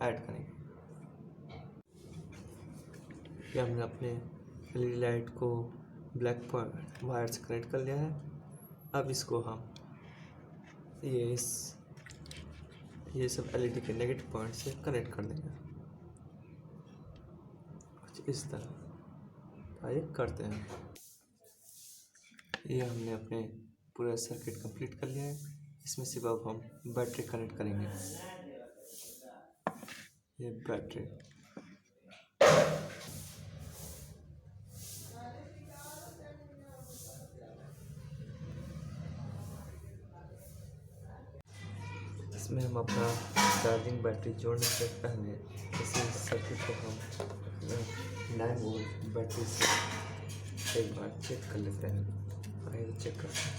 Add करेंगे। ये हमने अपने एलईडी लाइट को ब्लैक वायर से कनेक्ट कर लिया है। अब इसको हम ये सब एलईडी के नेगेटिव पॉइंट से कनेक्ट कर देंगे कुछ इस तरह। आइए करते हैं। ये हमने अपने पूरा सर्किट कंप्लीट कर लिया है। इसमें सिर्फ अब हम बैटरी कनेक्ट करेंगे। ये बैटरी इसमें हम अपना चार्जिंग बैटरी जोड़ने से पहले इसी सर्किट को हम 9 वोल्ट बैटरी से एक बार चेक कर लेते हैं। आइए चेक करते हैं।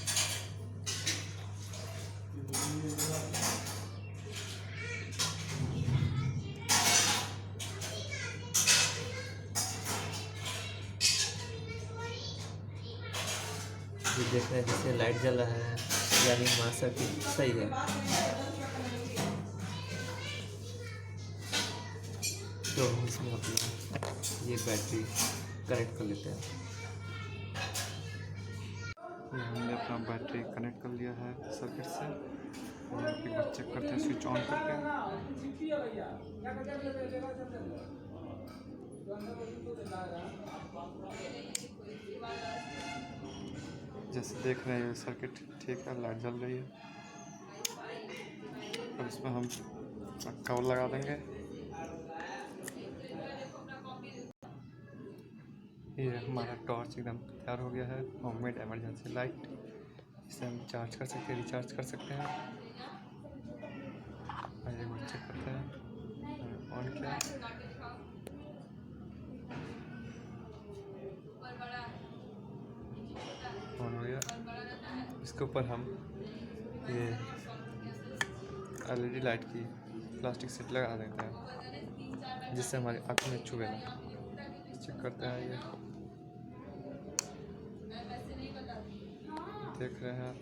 ये देख रहे हैं जैसे लाइट जल रहा है, यानी हमारा सर्किट सही है। तो हम इसमें अपना ये बैटरी कनेक्ट कर लेते हैं। ये हमने अपना बैटरी कनेक्ट कर लिया है सर्किट से। एक बार चेक करते हैं स्विच ऑन करके। जैसे देख रहे हैं सर्किट ठीक है, लाइट जल रही है। अब इसमें हम कवर लगा देंगे। ये हमारा टॉर्च एकदम तैयार हो गया है, होममेड इमरजेंसी लाइट। इसे हम चार्ज कर सकते हैं, रिचार्ज कर सकते हैं। आइए वो चेक करते हैं। ऑन किया, ऑन हो गया। इसके ऊपर हम ये एलईडी लाइट की प्लास्टिक सीट लगा देते हैं, जिससे हमारी आँख में चुभे ना। चेक करते हैं। ये देख रहे हैं